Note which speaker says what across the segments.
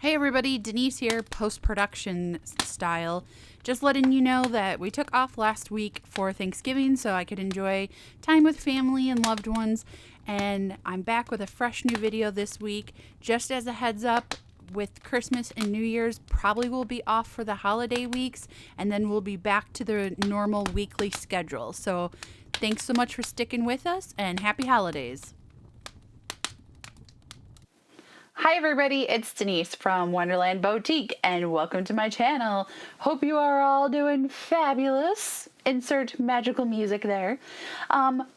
Speaker 1: Hey everybody, Denise here, post-production style. Just letting you know that we took off last week for Thanksgiving so I could enjoy time with family and loved ones. And I'm back with a fresh new video this week. Just as a heads up, with Christmas and New Year's, probably will be off for the holiday weeks. And then we'll be back to the normal weekly schedule. So thanks so much for sticking with us and happy holidays. Hi everybody, it's Denise from Wonderland Bowtique and welcome to my channel. Hope you are all doing fabulous. Insert magical music there.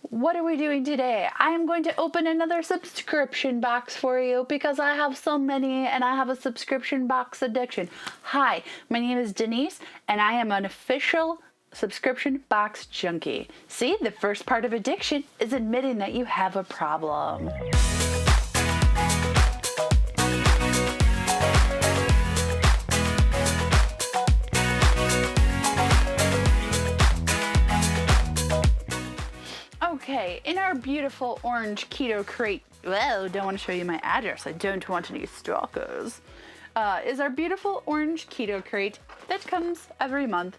Speaker 1: What are we doing today? I am going to open another subscription box for you because I have so many and I have a subscription box addiction. Hi, my name is Denise and I am an official subscription box junkie. See, the first part of addiction is admitting that you have a problem. Okay, in our beautiful orange Keto Krate, well, don't want to show you my address, I don't want any stalkers, is our beautiful orange Keto Krate that comes every month.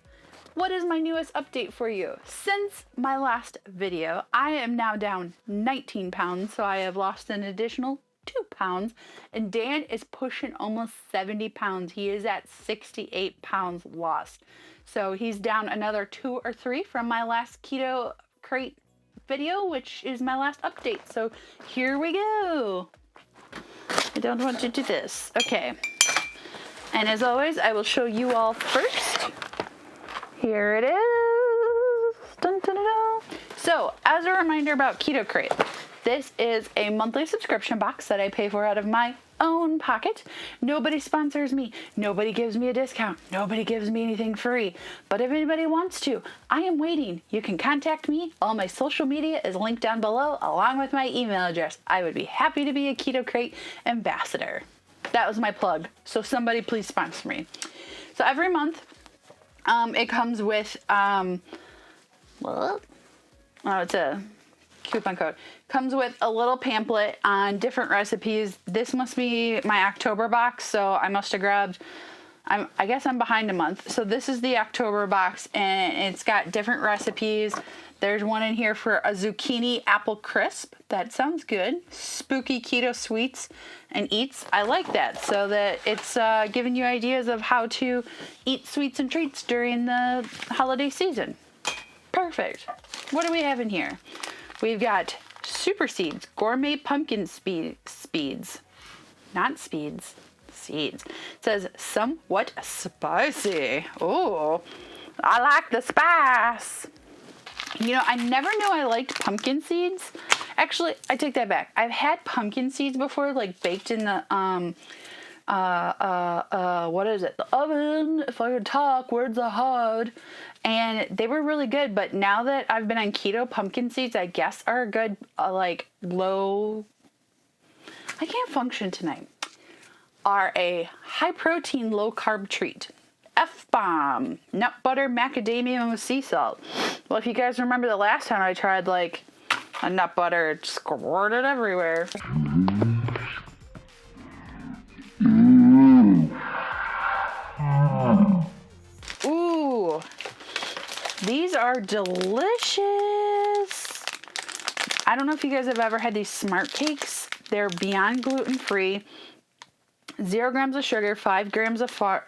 Speaker 1: What is my newest update for you? Since my last video, I am now down 19 pounds, so I have lost an additional 2 pounds, and Dan is pushing almost 70 pounds. He is at 68 pounds lost. So he's down another 2 or 3 from my last Keto Krate video, which is my last update. So here we go. I don't want to do this. Okay. And as always, I will show you all first. Here it is. Dun, dun, dun, dun. So, as a reminder about Keto Krate, this is a monthly subscription box that I pay for out of my own pocket. Nobody sponsors me. Nobody gives me a discount. Nobody gives me anything free. But if anybody wants to, I am waiting. You can contact me. All my social media is linked down below along with my email address. I would be happy to be a Keto Krate ambassador. That was my plug. So somebody please sponsor me. So every month, it comes with, it's a coupon code. Comes with a little pamphlet on different recipes. This must be my October box, so I must have grabbed, I guess I'm behind a month. So this is the October box, and it's got different recipes. There's one in here for a zucchini apple crisp. That sounds good. Spooky keto sweets and eats. I like that, so that it's giving you ideas of how to eat sweets and treats during the holiday season. Perfect. What do we have in here? We've got Super Seeds, gourmet pumpkin speeds. Not speeds, seeds. It says somewhat spicy. Oh, I like the spice. You know, I never knew I liked pumpkin seeds. Actually, I take that back. I've had pumpkin seeds before, like baked in the, what is it? The oven, if I could talk, words are hard. And they were really good, but now that I've been on keto, pumpkin seeds, I guess, are a good, low, I can't function tonight, are a high protein, low carb treat. F-bomb, nut butter, macadamia with sea salt. Well, if you guys remember the last time I tried, a nut butter, it squirted everywhere. Ooh. These are delicious. I don't know if you guys have ever had these smart cakes. They're beyond gluten-free. 0 grams of sugar, 5 grams of 5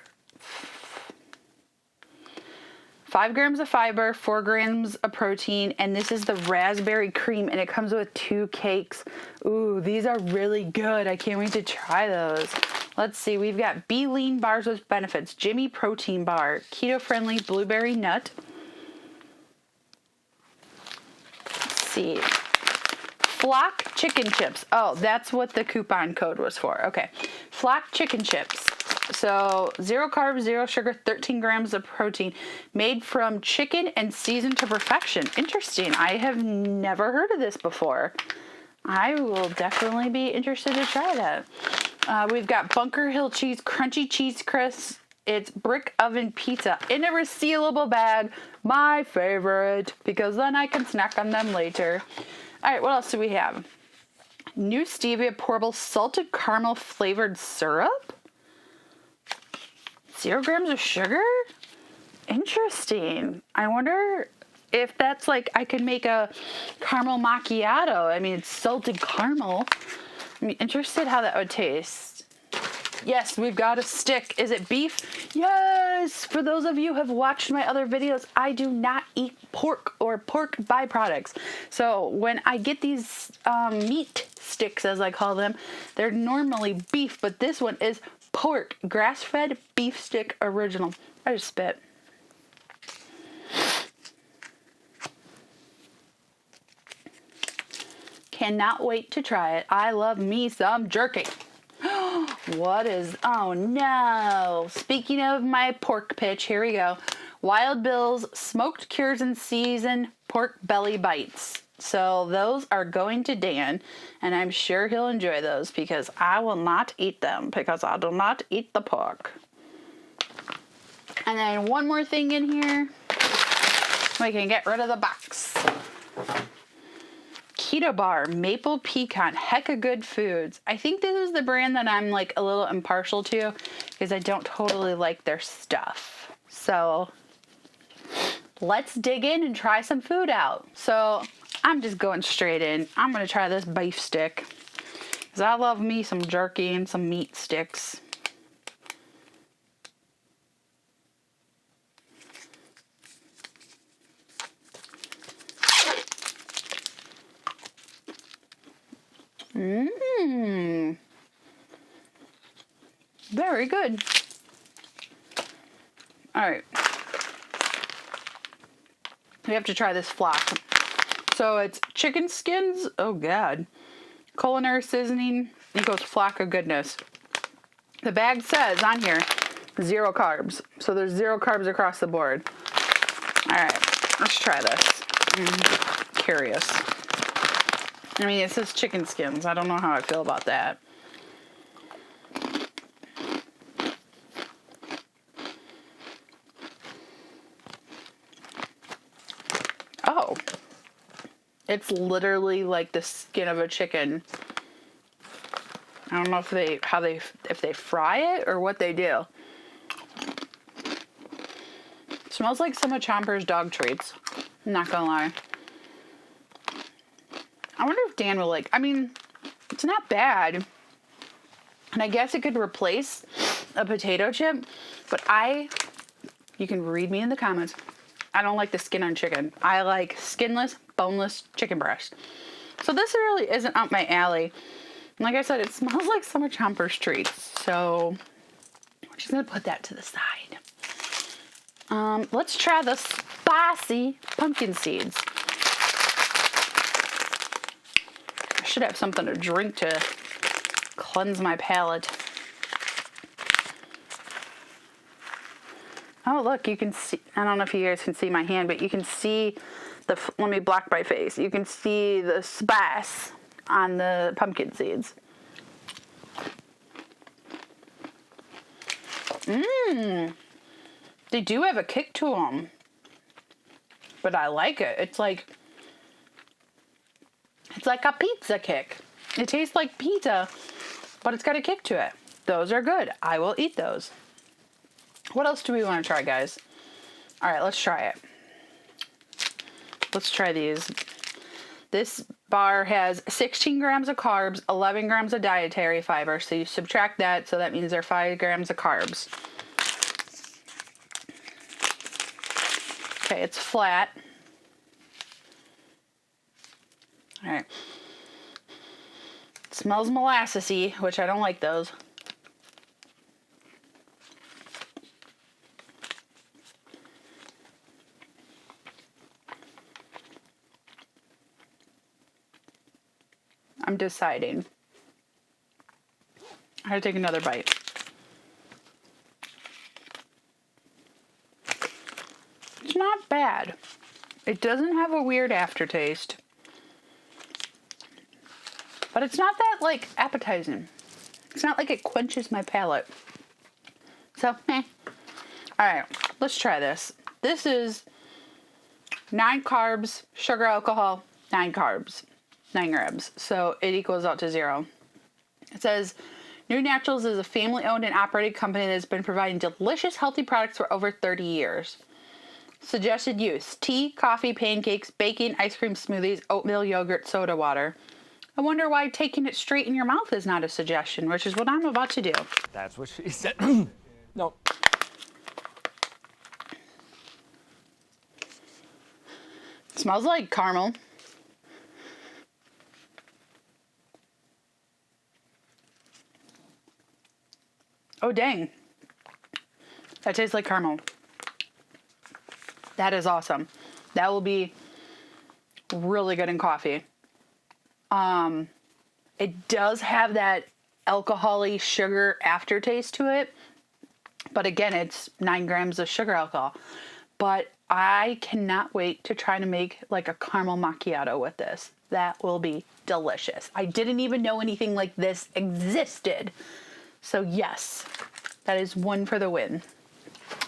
Speaker 1: grams of fiber, 4 grams of protein, and this is the raspberry cream, and it comes with 2 cakes. Ooh, these are really good. I can't wait to try those. Let's see, we've got Be Lean bars with benefits, Jimmy protein bar, keto-friendly blueberry nut. See, Flock chicken chips. Oh, that's what the coupon code was for. Okay, Flock chicken chips. So 0 carbs, 0 sugar, 13 grams of protein, made from chicken and seasoned to perfection. Interesting. I have never heard of this before. I will definitely be interested to try that. We've got Bunker Hill cheese, crunchy cheese crisps. It's brick oven pizza in a resealable bag. My favorite, because then I can snack on them later. All right, what else do we have? New stevia pourable salted caramel flavored syrup. 0 grams of sugar? Interesting. I wonder if that's like, I could make a caramel macchiato. I mean, it's salted caramel. I'm interested how that would taste. Yes, we've got a stick. Is it beef? Yes! For those of you who have watched my other videos, I do not eat pork or pork byproducts. So when I get these meat sticks, as I call them, they're normally beef, but this one is pork. Grass-fed beef stick original. I just spit. Cannot wait to try it. I love me some jerky. What is, oh no. Speaking of my pork pitch, here we go. Wild Bill's smoked cures and seasoned pork belly bites. So those are going to Dan, and I'm sure he'll enjoy those because I will not eat them because I do not eat the pork. And then one more thing in here. We can get rid of the box. Keto Bar Maple Pecan Hecka Good Foods. I think this is the brand that I'm like a little impartial to because I don't totally like their stuff. So let's dig in and try some food out. So I'm just going straight in. I'm going to try this beef stick because I love me some jerky and some meat sticks. Mmm. Very good. All right. We have to try this flock. So it's chicken skins. Oh God. Culinary seasoning equals flock of goodness. The bag says on here 0 carbs. So there's 0 carbs across the board. All right. Let's try this. I'm curious. I mean, it says chicken skins. I don't know how I feel about that. Oh. It's literally like the skin of a chicken. I don't know if they fry it or what they do. It smells like some of Chomper's dog treats. I'm not gonna lie. I wonder if Dan will like, I mean, it's not bad. And I guess it could replace a potato chip, but you can read me in the comments. I don't like the skin on chicken. I like skinless, boneless chicken breast. So this really isn't up my alley. And like I said, it smells like some of Chomper's treats. So I'm just gonna put that to the side. Let's try the spicy pumpkin seeds. I should have something to drink to cleanse my palate. Oh, look, you can see, I don't know if you guys can see my hand, but you can see let me block my face. You can see the spice on the pumpkin seeds. Mmm. They do have a kick to them, but I like it. It's like a pizza kick. It tastes like pizza, but it's got a kick to it. Those are good. I will eat those. What else do we want to try, guys? All right, let's try it. Let's try these. This bar has 16 grams of carbs, 11 grams of dietary fiber. So you subtract that, so that means they're 5 grams of carbs. Okay, it's flat. All right. It smells molassesy, which I don't like those. I'm deciding. I gotta take another bite. It's not bad. It doesn't have a weird aftertaste. But it's not that, like, appetizing. It's not like it quenches my palate. So, Alright, let's try this. This is 9 carbs, sugar, alcohol, 9 carbs, 9 grams. So it equals out to 0. It says New Naturals is a family-owned and operated company that has been providing delicious, healthy products for over 30 years. Suggested use: tea, coffee, pancakes, baking, ice cream smoothies, oatmeal, yogurt, soda water. I wonder why taking it straight in your mouth is not a suggestion, which is what I'm about to do.
Speaker 2: That's what she said. No.
Speaker 1: Smells like caramel. Oh, dang. That tastes like caramel. That is awesome. That will be really good in coffee. It does have that alcohol-y sugar aftertaste to it. But again, it's 9 grams of sugar alcohol. But I cannot wait to try to make like a caramel macchiato with this. That will be delicious. I didn't even know anything like this existed. So yes, that is one for the win.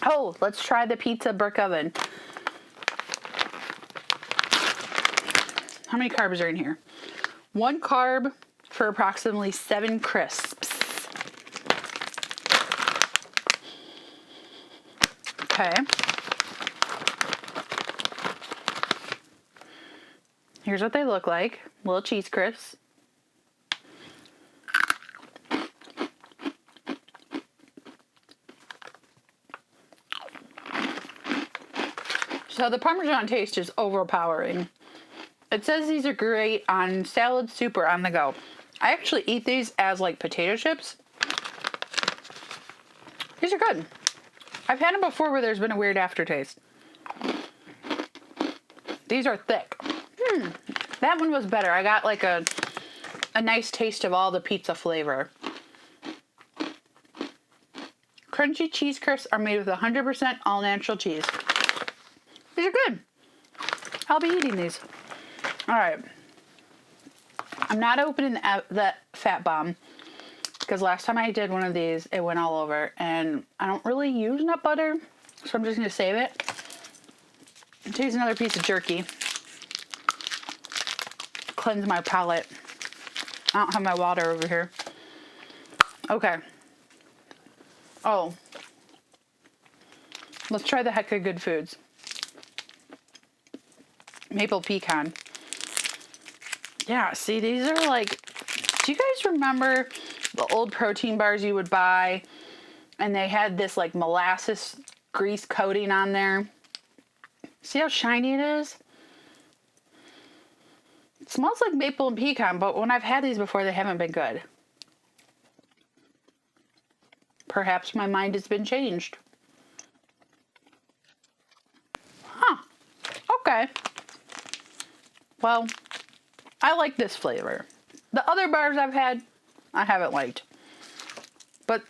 Speaker 1: Oh, let's try the pizza brick oven. How many carbs are in here? 1 carb for approximately 7 crisps. Okay. Here's what they look like. Little cheese crisps. So the Parmesan taste is overpowering. It says these are great on salad, soup, or on the go. I actually eat these as like potato chips. These are good. I've had them before where there's been a weird aftertaste. These are thick. That one was better. I got like a nice taste of all the pizza flavor. Crunchy cheese crisps are made with 100% all natural cheese. These are good. I'll be eating these. All right. I'm not opening the Fat Bomb because last time I did one of these, it went all over, and I don't really use nut butter, so I'm just going to save it. Let's use another piece of jerky. Cleanse my palate. I don't have my water over here. Okay. Oh. Let's try the Heck of Good Foods. Maple pecan. Yeah, see, these are like, do you guys remember the old protein bars you would buy and they had this like molasses grease coating on there? See how shiny it is? It smells like maple and pecan, but when I've had these before, they haven't been good. Perhaps my mind has been changed. Huh. Okay. Well, I like this flavor. The other bars I've had, I haven't liked. But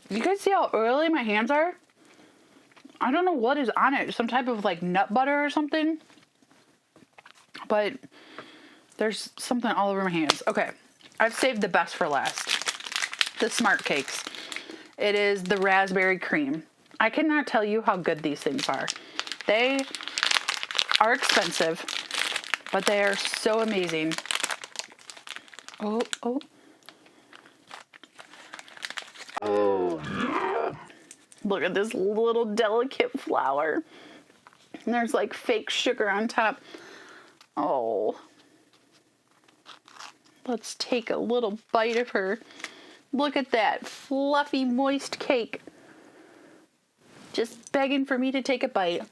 Speaker 1: you guys see how oily my hands are? I don't know what is on it. Some type of like nut butter or something. But there's something all over my hands. Okay, I've saved the best for last. The Smart Cakes. It is the raspberry cream. I cannot tell you how good these things are. They are expensive, but they are so amazing. Oh. Look at this little delicate flower. And there's like fake sugar on top. Oh. Let's take a little bite of her. Look at that fluffy, moist cake. Just begging for me to take a bite.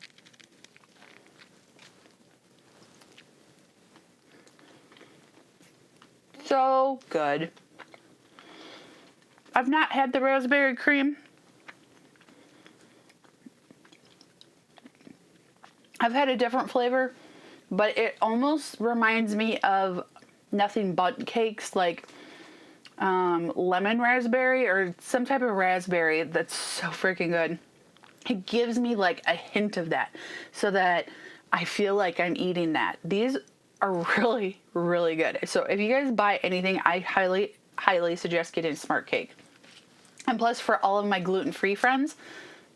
Speaker 1: So good. I've not had the raspberry cream. I've had a different flavor, but it almost reminds me of Nothing But cakes, like lemon raspberry or some type of raspberry that's so freaking good. It gives me like a hint of that so that I feel like I'm eating that. These are really, really good. So if you guys buy anything, I highly, highly suggest getting Smart Cake. And plus, for all of my gluten-free friends,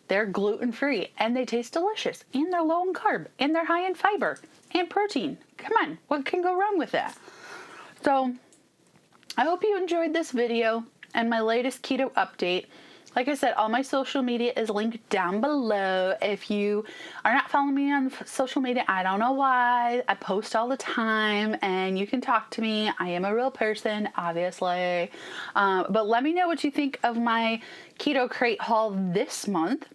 Speaker 1: they're gluten-free and they taste delicious and they're low in carb and they're high in fiber and protein. Come on, what can go wrong with that? So I hope you enjoyed this video. and my latest keto update. Like I said, all my social media is linked down below. If you are not following me on social media, I don't know why. I post all the time and you can talk to me. I am a real person, obviously. But let me know what you think of my Keto Krate haul this month.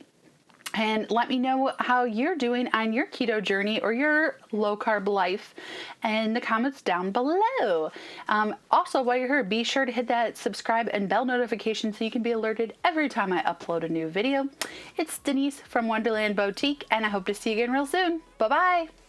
Speaker 1: And let me know how you're doing on your keto journey or your low carb life in the comments down below. Also, while you're here, be sure to hit that subscribe and bell notification so you can be alerted every time I upload a new video. It's Denise from Wonderland Boutique, and I hope to see you again real soon. Bye-bye.